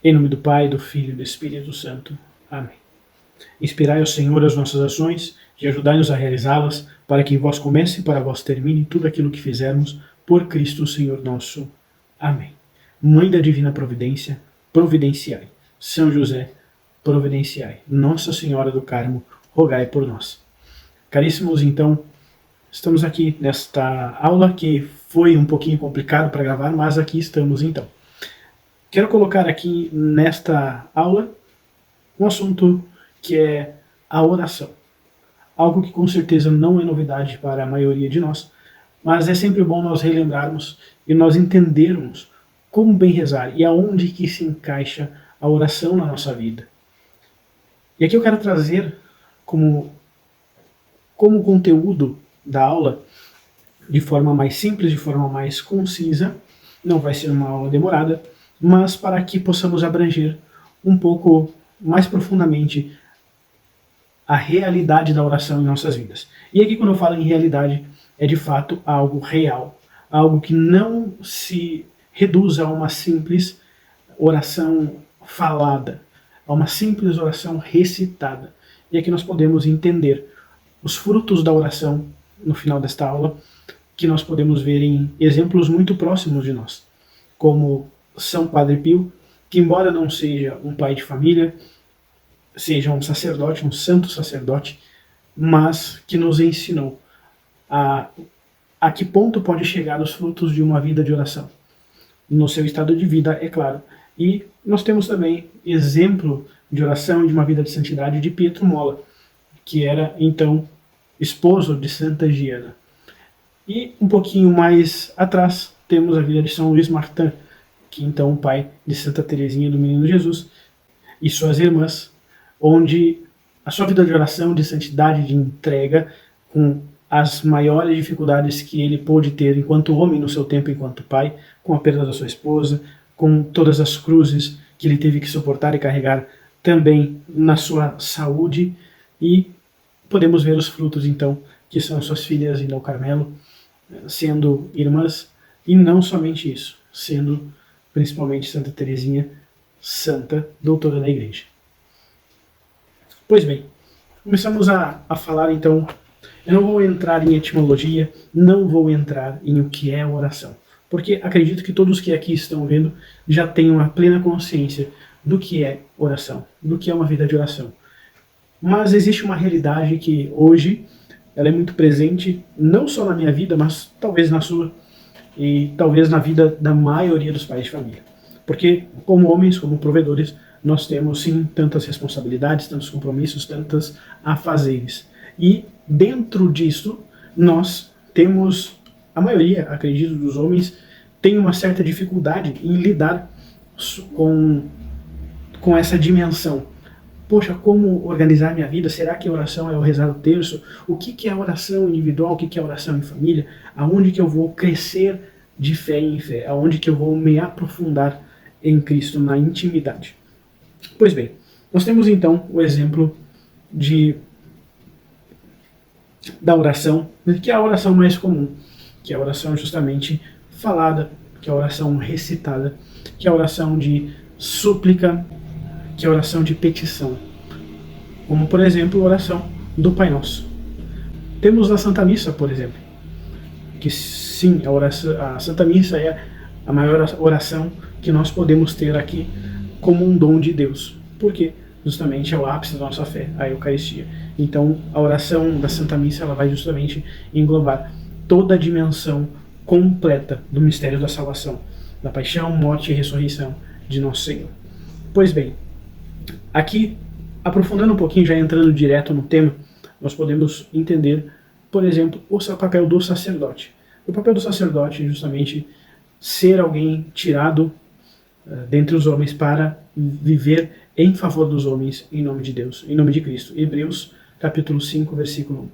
Em nome do Pai, do Filho e do Espírito Santo. Amém. Inspirai ao Senhor as nossas ações e ajudai-nos a realizá-las, para que em vós comece e para vós termine tudo aquilo que fizermos, por Cristo Senhor nosso. Amém. Mãe da Divina Providência, providenciai. São José, providenciai. Nossa Senhora do Carmo, rogai por nós. Caríssimos, então, estamos aqui nesta aula que foi um pouquinho complicado para gravar, mas aqui estamos então. Quero colocar aqui nesta aula um assunto que é a oração. Algo que com certeza não é novidade para a maioria de nós, mas é sempre bom nós relembrarmos e nós entendermos como bem rezar e aonde que se encaixa a oração na nossa vida. E aqui eu quero trazer como conteúdo da aula, de forma mais simples, de forma mais concisa, não vai ser uma aula demorada, mas para que possamos abranger um pouco mais profundamente a realidade da oração em nossas vidas. E aqui quando eu falo em realidade, é de fato algo real, algo que não se reduz a uma simples oração falada, a uma simples oração recitada. E aqui nós podemos entender os frutos da oração no final desta aula, que nós podemos ver em exemplos muito próximos de nós, como São Padre Pio, que embora não seja um pai de família, seja um sacerdote, um santo sacerdote, mas que nos ensinou a que ponto pode chegar os frutos de uma vida de oração, no seu estado de vida, é claro. E nós temos também exemplo de oração e de uma vida de santidade de Pietro Molla, que era então esposo de Santa Giana. E um pouquinho mais atrás temos a vida de São Luís Martin, que então é o pai de Santa Teresinha do Menino Jesus e suas irmãs, onde a sua vida de oração, de santidade, de entrega, com as maiores dificuldades que ele pôde ter enquanto homem no seu tempo enquanto pai, com a perda da sua esposa, com todas as cruzes que ele teve que suportar e carregar também na sua saúde, e podemos ver os frutos então, que são suas filhas indo ao Carmelo, sendo irmãs, e não somente isso, sendo principalmente Santa Teresinha, santa doutora da Igreja. Pois bem, começamos a falar então. Eu não vou entrar em etimologia, não vou entrar em o que é oração, porque acredito que todos que aqui estão vendo já tenham a plena consciência do que é oração, do que é uma vida de oração. Mas existe uma realidade que hoje ela é muito presente, não só na minha vida, mas talvez na sua, e talvez na vida da maioria dos pais de família. Porque como homens, como provedores, nós temos sim tantas responsabilidades, tantos compromissos, tantas afazeres. E dentro disso, nós temos, a maioria, acredito, dos homens, tem uma certa dificuldade em lidar com essa dimensão. Poxa, como organizar minha vida? Será que a oração é o rezar o terço? O que é a oração individual? O que é a oração em família? Aonde que eu vou crescer de fé em fé? Aonde que eu vou me aprofundar em Cristo, na intimidade? Pois bem, nós temos então o exemplo da oração, que é a oração mais comum, que é a oração justamente falada, que é a oração recitada, que é a oração de súplica, que é a oração de petição, como por exemplo a oração do Pai Nosso. Temos a Santa Missa, por exemplo, que sim, a Santa Missa é a maior oração que nós podemos ter aqui como um dom de Deus, porque justamente é o ápice da nossa fé, a Eucaristia. Então a oração da Santa Missa ela vai justamente englobar toda a dimensão completa do mistério da salvação, da paixão, morte e ressurreição de nosso Senhor. Pois bem, aqui, aprofundando um pouquinho, já entrando direto no tema, nós podemos entender, por exemplo, o papel do sacerdote. O papel do sacerdote é justamente ser alguém tirado dentre os homens para viver em favor dos homens, em nome de Deus, em nome de Cristo. Hebreus capítulo 5, versículo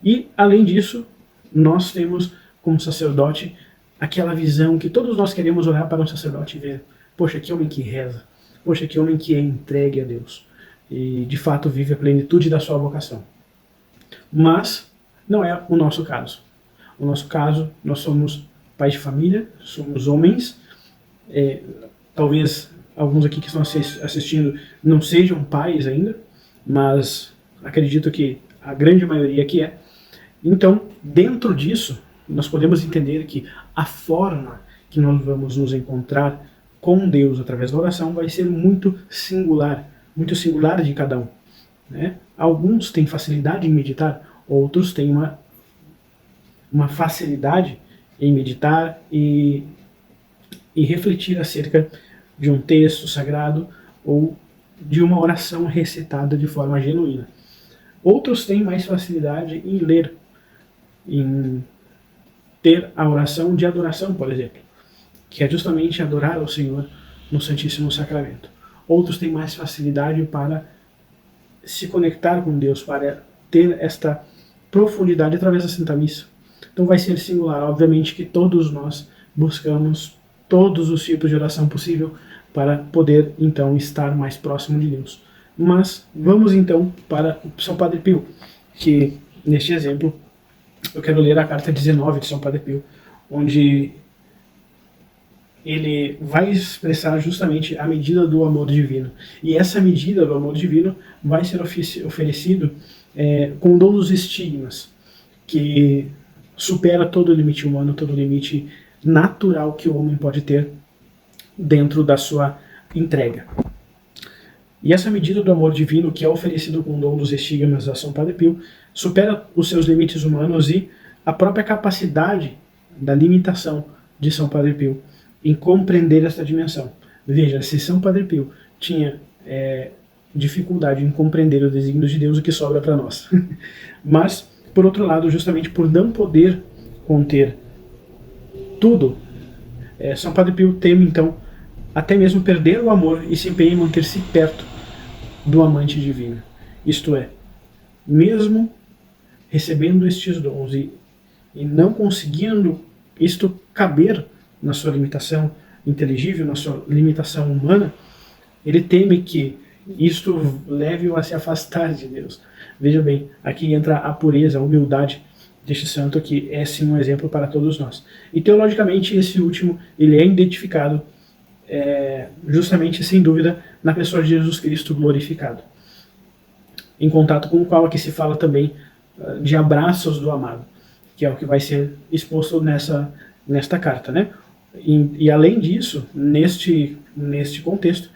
1. E, além disso, nós temos como sacerdote aquela visão que todos nós queremos olhar para um sacerdote e ver, poxa, que homem que reza, poxa, que homem que é entregue a Deus e de fato vive a plenitude da sua vocação. Mas não é o nosso caso. O nosso caso, nós somos pais de família, somos homens, talvez alguns aqui que estão assistindo não sejam pais ainda, mas acredito que a grande maioria aqui é. Então, dentro disso, nós podemos entender que a forma que nós vamos nos encontrar com Deus através da oração vai ser muito singular de cada um, né? Alguns têm facilidade em meditar, outros têm uma facilidade em meditar e refletir acerca de um texto sagrado ou de uma oração recitada de forma genuína. Outros têm mais facilidade em ler, em ter a oração de adoração, por exemplo, que é justamente adorar ao Senhor no Santíssimo Sacramento. Outros têm mais facilidade para se conectar com Deus, para ter esta profundidade através da Santa Missa. Então vai ser singular. Obviamente que todos nós buscamos todos os tipos de oração possível para poder, então, estar mais próximo de Deus. Mas vamos, então, para São Padre Pio, que, neste exemplo, eu quero ler a carta 19 de São Padre Pio, onde ele vai expressar justamente a medida do amor divino. E essa medida do amor divino vai ser oferecido com o dom dos estigmas, que supera todo o limite humano, todo o limite natural que o homem pode ter dentro da sua entrega. E essa medida do amor divino, que é oferecido com o dom dos estigmas a São Padre Pio, supera os seus limites humanos e a própria capacidade da limitação de São Padre Pio em compreender essa dimensão. Veja, se São Padre Pio tinha dificuldade em compreender o desígnio de Deus, o que sobra para nós. Mas, por outro lado, justamente por não poder conter tudo, São Padre Pio teme, então, até mesmo perder o amor e se empenha em manter-se perto do amante divino. Isto é, mesmo recebendo estes dons e não conseguindo isto caber na sua limitação inteligível, na sua limitação humana, ele teme que isto leve-o a se afastar de Deus. Veja bem, aqui entra a pureza, a humildade deste santo, que é sim um exemplo para todos nós. E teologicamente esse último ele é identificado justamente, sem dúvida, na pessoa de Jesus Cristo glorificado, em contato com o qual aqui se fala também de abraços do amado, que é o que vai ser exposto nesta carta, né? E além disso, neste contexto,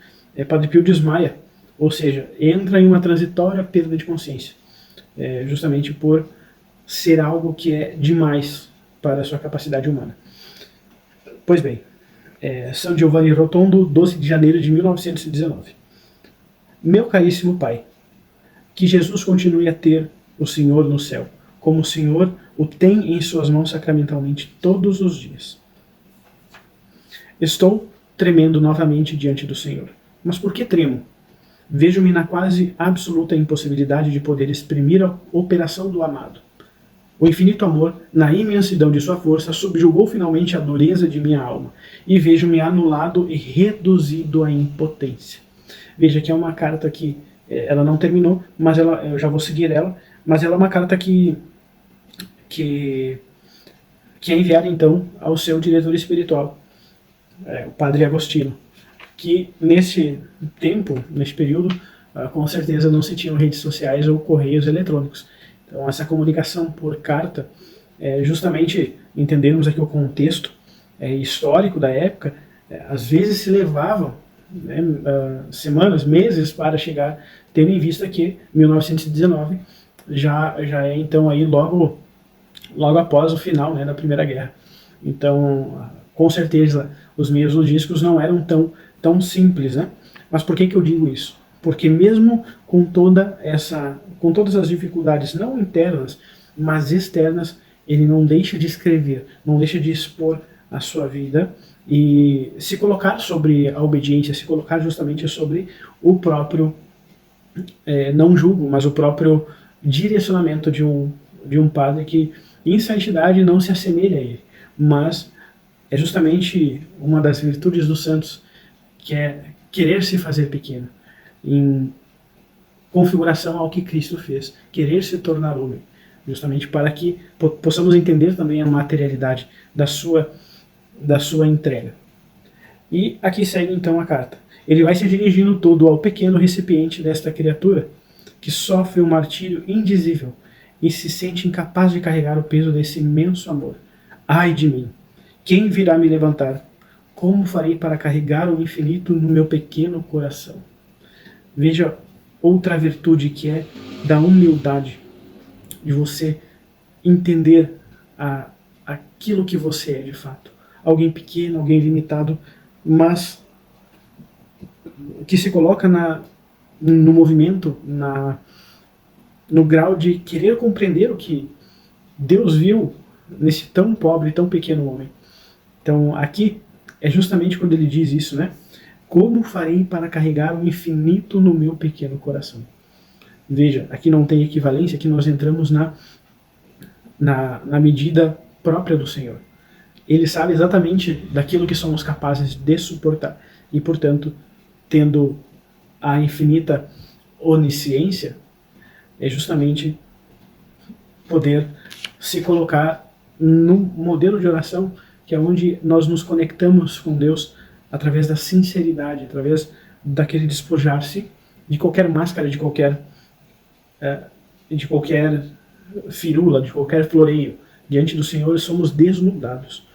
Padre Pio desmaia, ou seja, entra em uma transitória perda de consciência, justamente por ser algo que é demais para a sua capacidade humana. Pois bem, São Giovanni Rotondo, 12 de janeiro de 1919. Meu caríssimo Pai, que Jesus continue a ter o Senhor no céu, como o Senhor o tem em suas mãos sacramentalmente todos os dias. Estou tremendo novamente diante do Senhor. Mas por que tremo? Vejo-me na quase absoluta impossibilidade de poder exprimir a operação do amado. O infinito amor, na imensidão de sua força, subjugou finalmente a dureza de minha alma, e vejo-me anulado e reduzido à impotência. Veja que é uma carta que ela não terminou, mas eu já vou seguir ela, mas ela é uma carta que é enviada então ao seu diretor espiritual, o Padre Agostino, que nesse tempo, nesse período, com certeza não se tinham redes sociais ou correios eletrônicos. Então essa comunicação por carta, justamente entendermos aqui o contexto histórico da época, às vezes se levavam semanas, meses para chegar, tendo em vista que 1919 já é então aí logo após o final, da Primeira Guerra. Então, com certeza, os meios logísticos não eram tão simples, né? Mas por que eu digo isso? Porque mesmo com todas as dificuldades, não internas, mas externas, ele não deixa de escrever, não deixa de expor a sua vida e se colocar sobre a obediência, se colocar justamente sobre o próprio, não julgo, mas o próprio direcionamento de um padre que em santidade não se assemelha a ele, mas é justamente uma das virtudes dos santos, que é querer se fazer pequeno, em configuração ao que Cristo fez, querer se tornar homem, justamente para que possamos entender também a materialidade da sua entrega. E aqui segue então a carta. Ele vai se dirigindo todo ao pequeno recipiente desta criatura, que sofre um martírio indizível e se sente incapaz de carregar o peso desse imenso amor. Ai de mim! Quem virá me levantar? Como farei para carregar o infinito no meu pequeno coração? Veja outra virtude, que é da humildade, de você entender aquilo que você é de fato. Alguém pequeno, alguém limitado, mas que se coloca no movimento, no grau de querer compreender o que Deus viu nesse tão pobre, tão pequeno homem. Então aqui é justamente quando ele diz isso, né? Como farei para carregar o infinito no meu pequeno coração? Veja, aqui não tem equivalência, aqui nós entramos na medida própria do Senhor. Ele sabe exatamente daquilo que somos capazes de suportar. E, portanto, tendo a infinita onisciência, é justamente poder se colocar num modelo de oração que é onde nós nos conectamos com Deus através da sinceridade, através daquele despojar-se de qualquer máscara, de qualquer firula, de qualquer floreio. Diante do Senhor somos desnudados.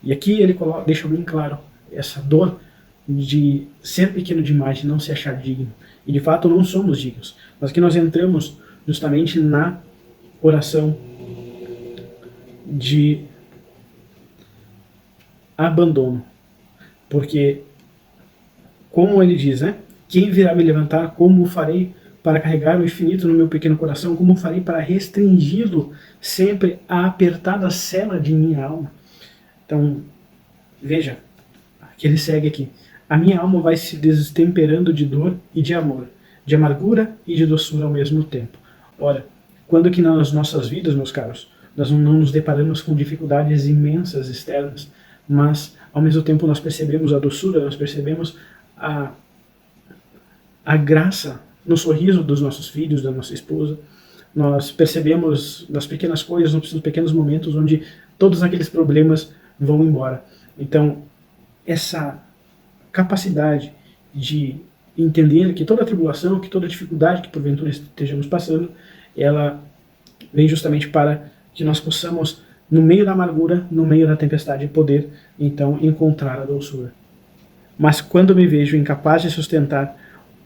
E aqui ele deixa bem claro essa dor de ser pequeno demais, de não se achar digno. E de fato não somos dignos. Mas que nós entramos justamente na oração de abandono. Porque, como ele diz, né? Quem virá me levantar? Como farei para carregar o infinito no meu pequeno coração? Como farei para restringi-lo sempre à apertada cela de minha alma? Então, veja, que ele segue aqui. A minha alma vai se destemperando de dor e de amor, de amargura e de doçura ao mesmo tempo. Ora, quando que nas nossas vidas, meus caros, nós não nos deparamos com dificuldades imensas externas, mas ao mesmo tempo nós percebemos a doçura, nós percebemos a graça no sorriso dos nossos filhos, da nossa esposa, nós percebemos nas pequenas coisas, nos pequenos momentos onde todos aqueles problemas vão embora. Então, essa capacidade de entender que toda tribulação, que toda dificuldade que porventura estejamos passando, ela vem justamente para que nós possamos, no meio da amargura, no meio da tempestade, poder então encontrar a doçura. Mas quando me vejo incapaz de sustentar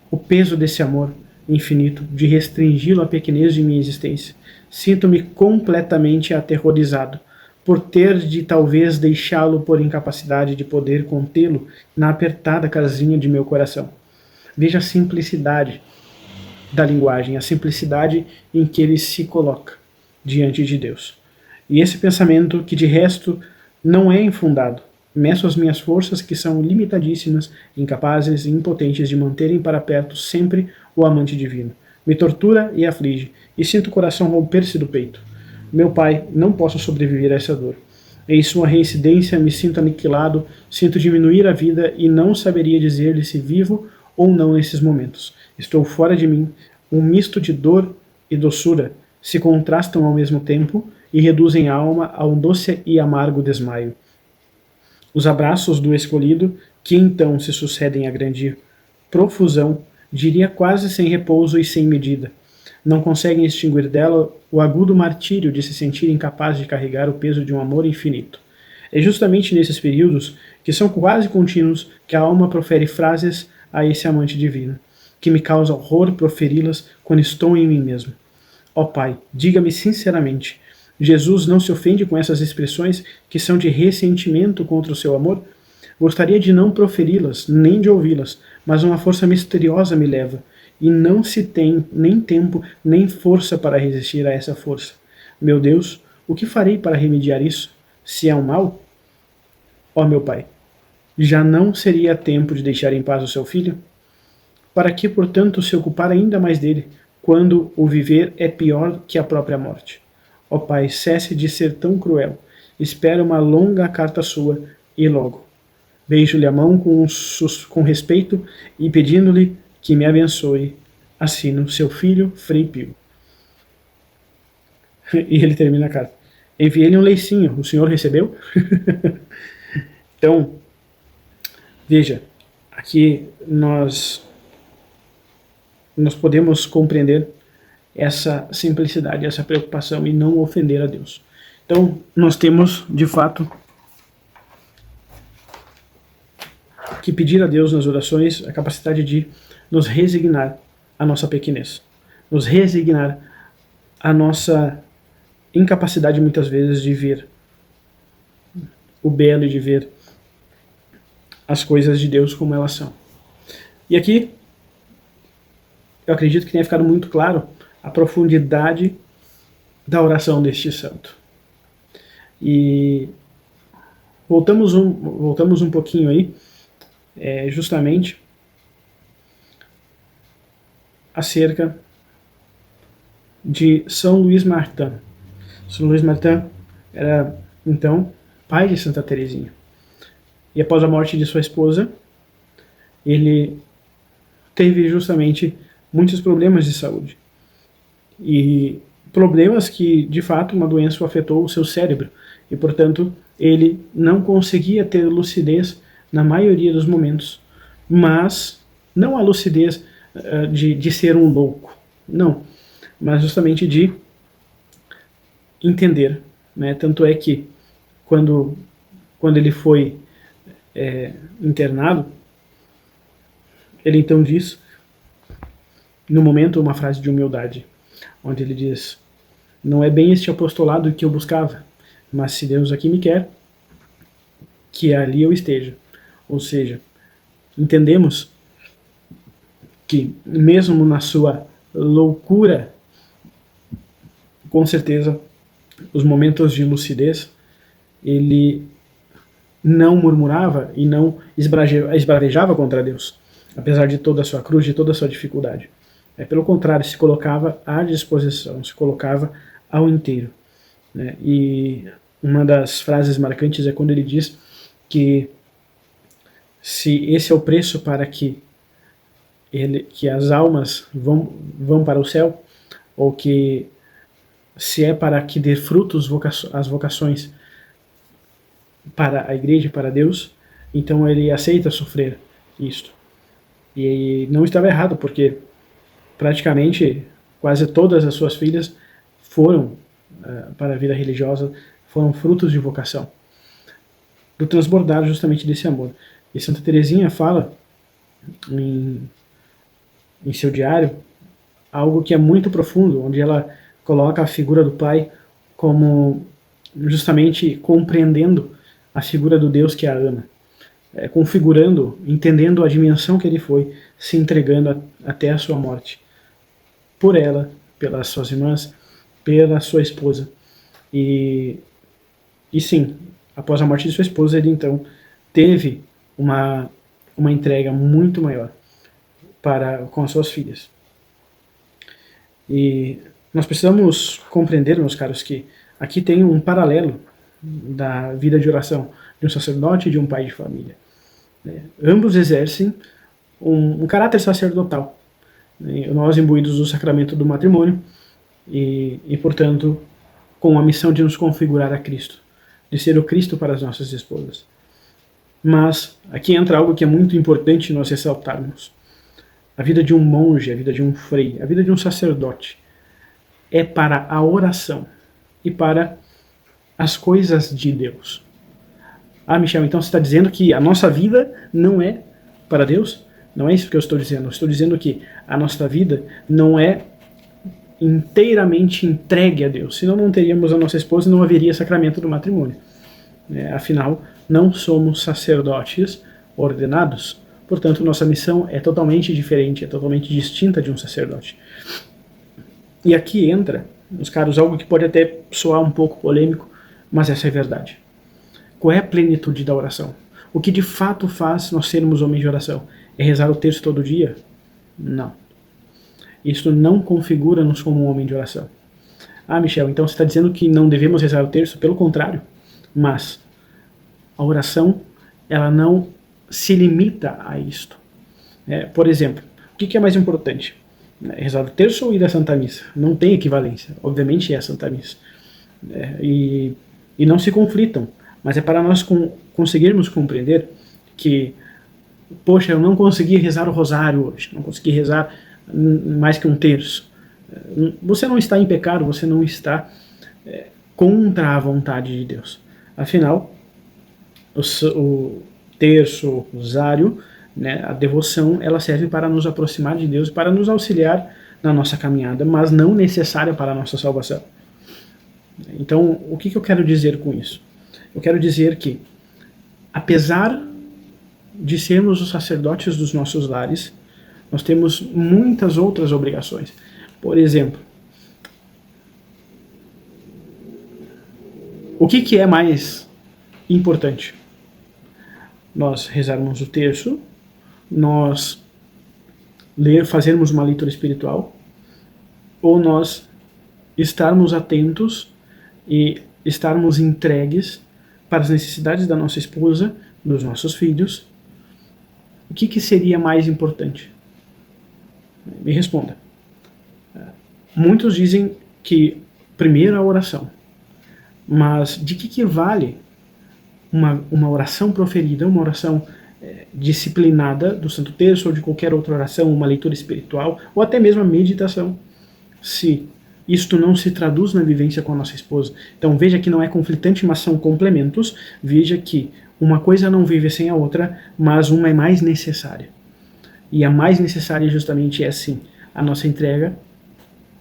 o peso desse amor infinito, de restringi-lo à pequenez de minha existência, sinto-me completamente aterrorizado por ter de talvez deixá-lo por incapacidade de poder contê-lo na apertada casinha de meu coração. Veja a simplicidade da linguagem, a simplicidade em que ele se coloca diante de Deus. E esse pensamento, que de resto não é infundado, meço as minhas forças, que são limitadíssimas, incapazes e impotentes de manterem para perto sempre o amante divino. Me tortura e aflige, e sinto o coração romper-se do peito. Meu Pai, não posso sobreviver a essa dor. Em sua reincidência me sinto aniquilado, sinto diminuir a vida e não saberia dizer-lhe se vivo ou não nesses momentos. Estou fora de mim, um misto de dor e doçura se contrastam ao mesmo tempo e reduzem a alma a um doce e amargo desmaio. Os abraços do escolhido, que então se sucedem a grande profusão, diria quase sem repouso e sem medida, não conseguem extinguir dela o agudo martírio de se sentir incapaz de carregar o peso de um amor infinito. É justamente nesses períodos, que são quase contínuos, que a alma profere frases a esse amante divino, que me causa horror proferi-las quando estou em mim mesmo. Ó Pai, diga-me sinceramente, Jesus não se ofende com essas expressões que são de ressentimento contra o seu amor? Gostaria de não proferi-las, nem de ouvi-las, mas uma força misteriosa me leva, e não se tem nem tempo nem força para resistir a essa força. Meu Deus, o que farei para remediar isso? Se é um mal? Ó meu Pai, já não seria tempo de deixar em paz o seu filho? Para que, portanto, se ocupar ainda mais dele, quando o viver é pior que a própria morte? Ó Pai, cesse de ser tão cruel. Espero uma longa carta sua, e logo. Beijo-lhe a mão com respeito e pedindo-lhe que me abençoe. Assino seu filho, Frei Pio. E ele termina a carta. Enviei-lhe um leicinho, o senhor recebeu? Então, veja, aqui nós podemos compreender essa simplicidade, essa preocupação em não ofender a Deus. Então, nós temos, de fato, que pedir a Deus nas orações a capacidade de nos resignar à nossa pequenez, nos resignar à nossa incapacidade, muitas vezes, de ver o belo e de ver as coisas de Deus como elas são. E aqui, eu acredito que tenha ficado muito claro a profundidade da oração deste santo. E voltamos um pouquinho aí, justamente acerca de São Luís Martin. São Luís Martin era, então, pai de Santa Teresinha. E após a morte de sua esposa, ele teve justamente muitos problemas de saúde. E problemas que, de fato, uma doença afetou o seu cérebro. E, portanto, ele não conseguia ter lucidez na maioria dos momentos. Mas não a lucidez de ser um louco. Não. Mas justamente de entender. Né? Tanto é que, quando ele foi internado, ele então diz, no momento, uma frase de humildade, onde ele diz: não é bem este apostolado que eu buscava, mas se Deus aqui me quer, que ali eu esteja. Ou seja, entendemos que mesmo na sua loucura, com certeza, os momentos de lucidez, ele não murmurava e não esbravejava contra Deus, apesar de toda a sua cruz, de toda a sua dificuldade. Pelo contrário, se colocava à disposição, se colocava ao inteiro. Né? E uma das frases marcantes é quando ele diz que se esse é o preço para que as almas vão para o céu, ou que se é para que dê frutos as vocações para a igreja, para Deus, então ele aceita sofrer isto. E não estava errado, porque praticamente quase todas as suas filhas foram para a vida religiosa, foram frutos de vocação, do transbordar justamente desse amor. E Santa Teresinha fala em seu diário algo que é muito profundo, onde ela coloca a figura do pai como justamente compreendendo a figura do Deus que a ama, configurando, entendendo a dimensão que ele foi, se entregando até a sua morte, por ela, pelas suas irmãs, pela sua esposa. E sim, após a morte de sua esposa, ele então teve uma entrega muito maior com as suas filhas. E nós precisamos compreender, meus caros, que aqui tem um paralelo da vida de oração de um sacerdote e de um pai de família. Ambos exercem um caráter sacerdotal, nós imbuídos do sacramento do matrimônio e, portanto, com a missão de nos configurar a Cristo, de ser o Cristo para as nossas esposas. Mas aqui entra algo que é muito importante nós ressaltarmos. A vida de um monge, a vida de um frei, a vida de um sacerdote é para a oração e para as coisas de Deus. Ah, Michel, então você está dizendo que a nossa vida não é para Deus? Não é isso que eu estou dizendo. Eu estou dizendo que a nossa vida não é inteiramente entregue a Deus. Senão não teríamos a nossa esposa e não haveria sacramento do matrimônio. Afinal, não somos sacerdotes ordenados. Portanto, nossa missão é totalmente diferente, é totalmente distinta de um sacerdote. E aqui entra, meus caros, algo que pode até soar um pouco polêmico, mas essa é a verdade. Qual é a plenitude da oração? O que de fato faz nós sermos homens de oração? É rezar o texto todo dia? Não. Isso não configura-nos como um homem de oração. Ah, Michel, então você está dizendo que não devemos rezar o terço? Pelo contrário. Mas a oração, ela não se limita a isto. Por exemplo, o que é mais importante? Rezar o terço ou ir à Santa Missa? Não tem equivalência. Obviamente é a Santa Missa. E não se conflitam. Mas é para nós conseguirmos compreender que Poxa, eu não consegui rezar o rosário hoje, não consegui rezar mais que um terço. Você não está em pecado, você não está contra a vontade de Deus. Afinal, o terço, o rosário, né, a devoção, ela serve para nos aproximar de Deus, para nos auxiliar na nossa caminhada, mas não necessária para a nossa salvação. Então, o que eu quero dizer com isso? Eu quero dizer que, apesar de sermos os sacerdotes dos nossos lares, nós temos muitas outras obrigações. Por exemplo, o que é mais importante? Nós rezarmos o terço, nós fazermos uma leitura espiritual, ou nós estarmos atentos e estarmos entregues para as necessidades da nossa esposa, dos nossos filhos. O que seria mais importante? Me responda. Muitos dizem que primeiro a oração, mas de que vale uma oração proferida, uma oração disciplinada do Santo Terço ou de qualquer outra oração, uma leitura espiritual ou até mesmo a meditação, se isto não se traduz na vivência com a nossa esposa? Então veja que não é conflitante, mas são complementos. Veja que uma coisa não vive sem a outra, mas uma é mais necessária. E a mais necessária justamente é, sim, a nossa entrega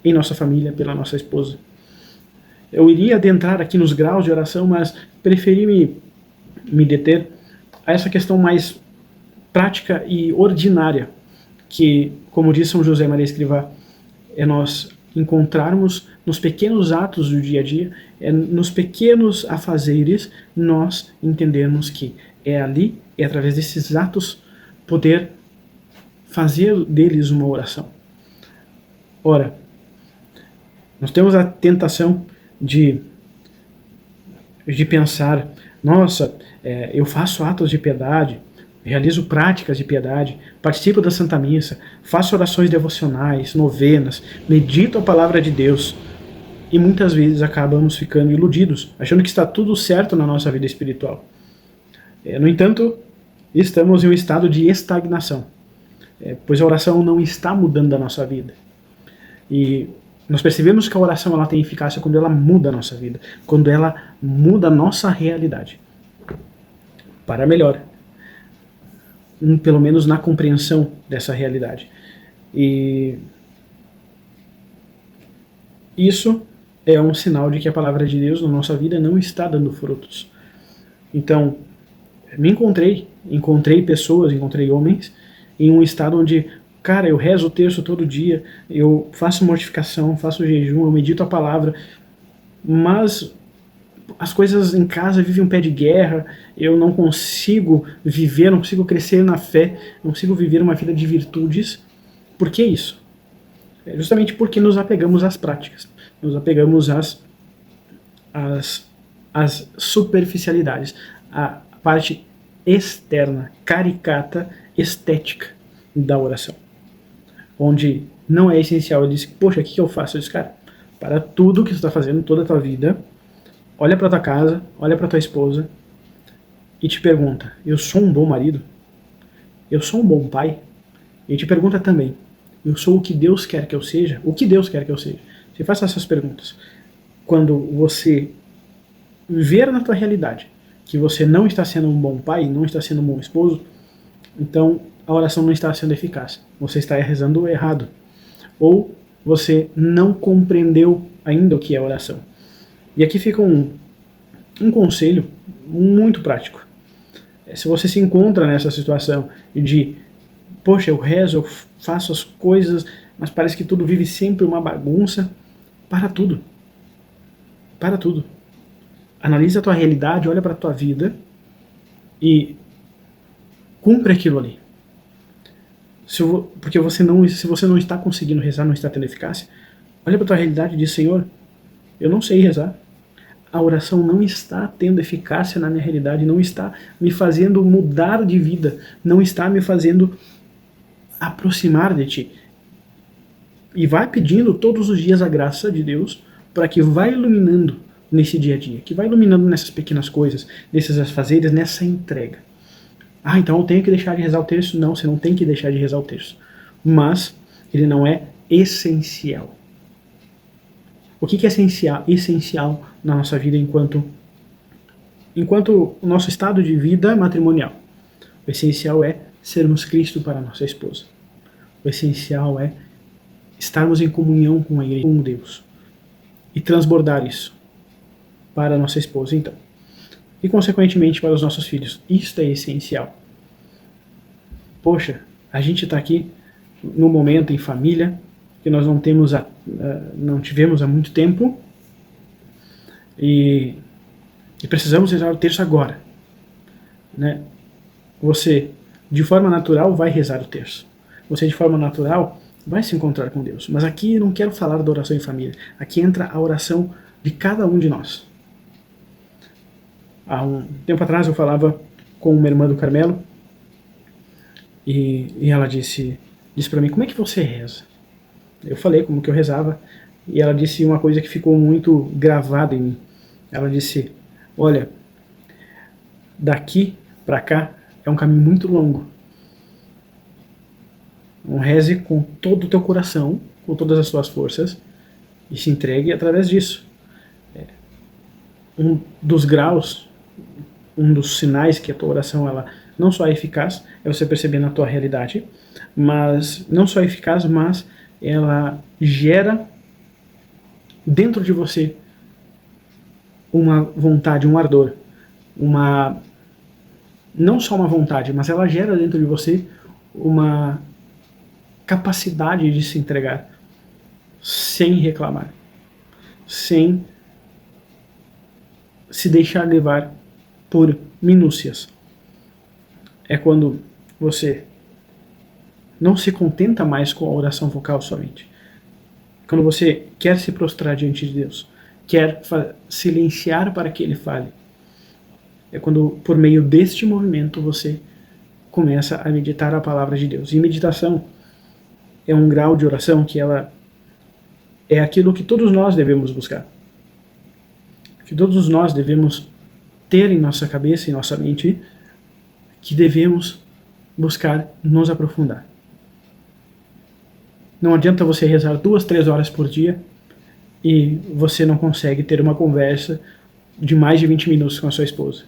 em nossa família pela nossa esposa. Eu iria adentrar aqui nos graus de oração, mas preferi me deter a essa questão mais prática e ordinária, que, como diz São José Maria Escrivá, é nós encontrarmos nos pequenos atos do dia a dia, nos pequenos afazeres, nós entendermos que é ali, é através desses atos, poder fazer deles uma oração. Ora, nós temos a tentação de pensar, nossa, eu faço atos de piedade, realizo práticas de piedade, participo da Santa Missa, faço orações devocionais, novenas, medito a palavra de Deus, e muitas vezes acabamos ficando iludidos, achando que está tudo certo na nossa vida espiritual. No entanto, estamos em um estado de estagnação, pois a oração não está mudando a nossa vida. E nós percebemos que a oração ela tem eficácia quando ela muda a nossa vida, quando ela muda a nossa realidade para melhor, pelo menos na compreensão dessa realidade. E isso é um sinal de que a palavra de Deus na nossa vida não está dando frutos. Então, encontrei pessoas, encontrei homens em um estado onde, cara, eu rezo o terço todo dia, eu faço mortificação, faço jejum, eu medito a palavra, mas as coisas em casa vivem um pé de guerra, eu não consigo viver, não consigo crescer na fé, não consigo viver uma vida de virtudes. Por que isso? Justamente porque nos apegamos às práticas, nos apegamos às superficialidades, à parte externa, caricata, estética da oração, onde não é essencial. Eu disse, poxa, o que eu faço? Eu disse, cara, para tudo que você está fazendo, toda a tua vida, olha para tua casa, olha para tua esposa e te pergunta, eu sou um bom marido? Eu sou um bom pai? E te pergunta também, eu sou o que Deus quer que eu seja? O que Deus quer que eu seja? Você faça essas perguntas. Quando você ver na tua realidade que você não está sendo um bom pai, não está sendo um bom esposo, então a oração não está sendo eficaz. Você está rezando errado. Ou você não compreendeu ainda o que é oração. E aqui fica um conselho muito prático. Se você se encontra nessa situação de, poxa, eu rezo, eu faço as coisas, mas parece que tudo vive sempre uma bagunça, para tudo. Para tudo. Analisa a tua realidade, olha para a tua vida e cumpre aquilo ali. Porque se você não está conseguindo rezar, não está tendo eficácia, olha para a tua realidade e diz, Senhor, eu não sei rezar. A oração não está tendo eficácia na minha realidade, não está me fazendo mudar de vida, não está me fazendo aproximar de Ti. E vai pedindo todos os dias a graça de Deus para que vá iluminando nesse dia a dia, que vai iluminando nessas pequenas coisas, nesses afazeres, nessa entrega. Ah, então eu tenho que deixar de rezar o terço? Não, você não tem que deixar de rezar o terço. Mas ele não é essencial. O que é essencial na nossa vida enquanto o nosso estado de vida matrimonial? O essencial é sermos Cristo para a nossa esposa. O essencial é estarmos em comunhão com a igreja, com Deus. E transbordar isso para a nossa esposa, então. E, consequentemente, para os nossos filhos. Isso é essencial. Poxa, a gente está aqui no momento em família, que nós não tivemos há muito tempo, e precisamos rezar o terço agora. Né? Você, de forma natural, vai rezar o terço. Você, de forma natural, vai se encontrar com Deus. Mas aqui eu não quero falar da oração em família. Aqui entra a oração de cada um de nós. Há um tempo atrás eu falava com uma irmã do Carmelo, e ela disse para mim: como é que você reza? Eu falei como que eu rezava, e ela disse uma coisa que ficou muito gravada em mim. Ela disse: olha, daqui para cá é um caminho muito longo. Não reze com todo o teu coração, com todas as tuas forças, e se entregue através disso. Um dos graus, um dos sinais que a tua oração ela não só é eficaz, é você perceber na tua realidade, mas não só é eficaz, mas ela gera dentro de você uma vontade, um ardor, não só uma vontade, mas ela gera dentro de você uma capacidade de se entregar sem reclamar, sem se deixar levar por minúcias. É quando você não se contenta mais com a oração vocal somente. Quando você quer se prostrar diante de Deus, quer silenciar para que Ele fale. É quando, por meio deste movimento, você começa a meditar a palavra de Deus. E meditação é um grau de oração que ela é aquilo que todos nós devemos buscar. Que todos nós devemos ter em nossa cabeça, em nossa mente, que devemos buscar nos aprofundar. Não adianta você rezar 2, 3 horas por dia e você não consegue ter uma conversa de mais de 20 minutos com a sua esposa.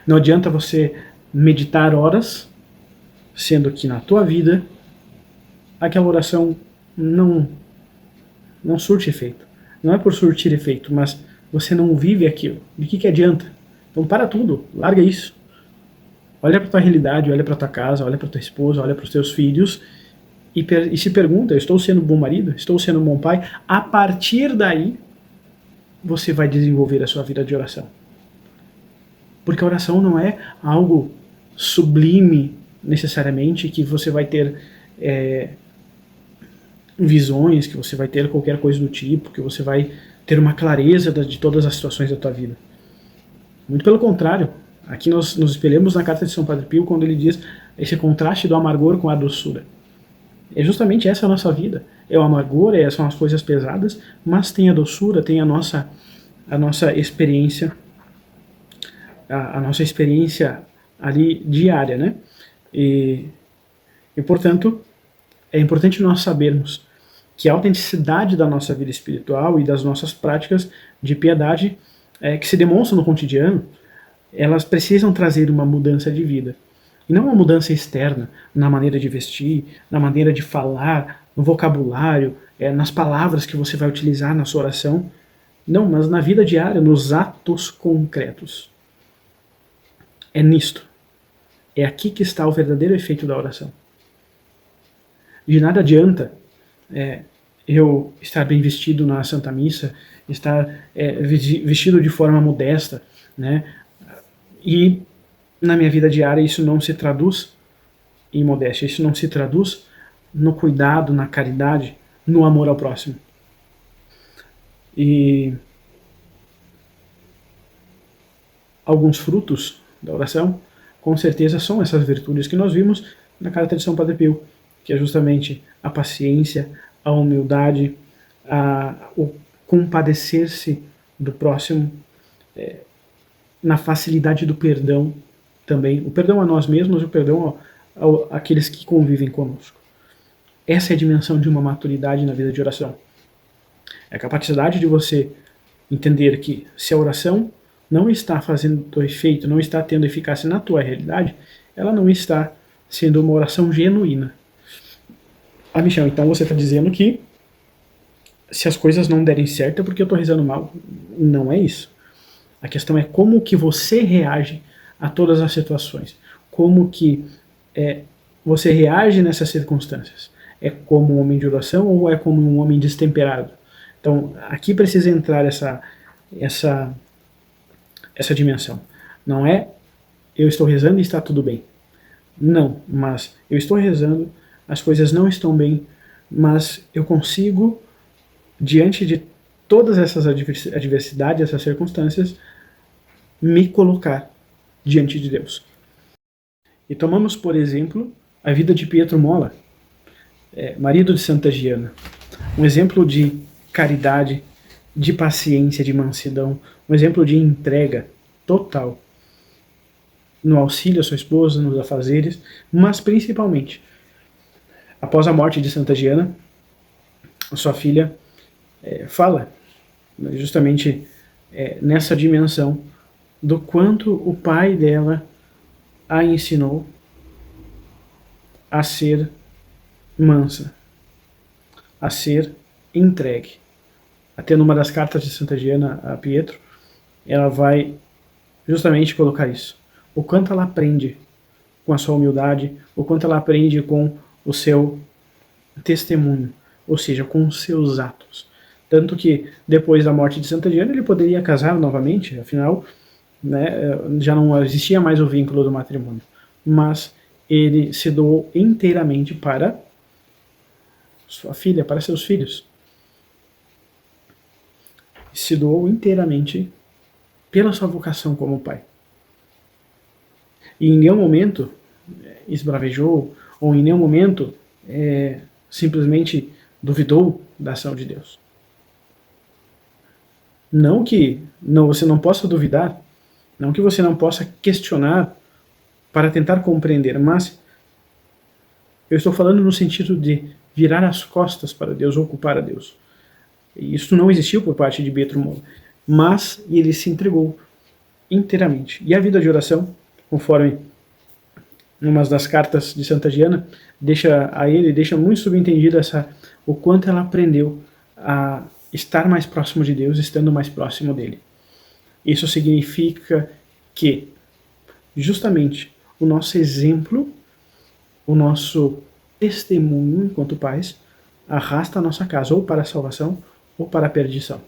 Não adianta você meditar horas, sendo que na tua vida aquela oração não surte efeito. Não é por surtir efeito, mas você não vive aquilo. De que adianta? Então para tudo, larga isso. Olha para tua realidade, olha para tua casa, olha para tua esposa, olha para os teus filhos e se pergunta: eu estou sendo um bom marido? Estou sendo um bom pai? A partir daí, você vai desenvolver a sua vida de oração. Porque a oração não é algo sublime, necessariamente, que você vai ter visões, que você vai ter qualquer coisa do tipo, que você vai ter uma clareza de todas as situações da tua vida. Muito pelo contrário. Aqui nós nos espelhamos na carta de São Padre Pio quando ele diz esse contraste do amargor com a doçura. É justamente essa a nossa vida. É o amargor, são as coisas pesadas, mas tem a doçura, tem a nossa experiência, a nossa experiência ali diária, né? E portanto, é importante nós sabermos que a autenticidade da nossa vida espiritual e das nossas práticas de piedade que se demonstram no cotidiano, elas precisam trazer uma mudança de vida. E não uma mudança externa, na maneira de vestir, na maneira de falar, no vocabulário, nas palavras que você vai utilizar na sua oração. Não, mas na vida diária, nos atos concretos. É nisto. É aqui que está o verdadeiro efeito da oração. De nada adianta eu estar bem vestido na Santa Missa, estar vestido de forma modesta, né? E na minha vida diária isso não se traduz em modéstia, isso não se traduz no cuidado, na caridade, no amor ao próximo. E alguns frutos da oração, com certeza, são essas virtudes que nós vimos na carta de São Padre Pio, que é justamente a paciência, a humildade, o compadecer-se do próximo, na facilidade do perdão também, o perdão a nós mesmos e o perdão àqueles que convivem conosco. Essa é a dimensão de uma maturidade na vida de oração. É a capacidade de você entender que se a oração não está fazendo efeito, não está tendo eficácia na tua realidade, ela não está sendo uma oração genuína. Ah, Michel, então você está dizendo que se as coisas não derem certo é porque eu estou rezando mal. Não é isso. A questão é como que você reage a todas as situações. Como que você reage nessas circunstâncias. É como um homem de oração ou é como um homem destemperado? Então, aqui precisa entrar essa dimensão. Não é eu estou rezando e está tudo bem. Não, mas eu estou rezando, as coisas não estão bem, mas eu consigo, diante de todas essas adversidades, essas circunstâncias, me colocar diante de Deus. E tomamos, por exemplo, a vida de Pietro Molla, marido de Santa Giana. Um exemplo de caridade, de paciência, de mansidão, um exemplo de entrega total no auxílio à sua esposa, nos afazeres, mas principalmente, após a morte de Santa Giana, a sua filha fala justamente nessa dimensão do quanto o pai dela a ensinou a ser mansa, a ser entregue. Até numa das cartas de Santa Giana a Pietro, ela vai justamente colocar isso. O quanto ela aprende com a sua humildade, o quanto ela aprende com o seu testemunho, ou seja, com os seus atos. Tanto que depois da morte de Santa Giana ele poderia casar novamente, afinal, né, já não existia mais o vínculo do matrimônio. Mas ele se doou inteiramente para sua filha, para seus filhos. Se doou inteiramente pela sua vocação como pai. E em nenhum momento esbravejou, ou em nenhum momento simplesmente duvidou da ação de Deus. Não que você não possa duvidar, não que você não possa questionar para tentar compreender, mas eu estou falando no sentido de virar as costas para Deus, ocupar a Deus. Isso não existiu por parte de Pietro Molla, mas ele se entregou inteiramente. E a vida de oração, conforme uma das cartas de Santa Giana, deixa muito subentendido o quanto ela aprendeu a estar mais próximo de Deus, estando mais próximo dele. Isso significa que, justamente, o nosso exemplo, o nosso testemunho enquanto pais, arrasta a nossa casa ou para a salvação ou para a perdição.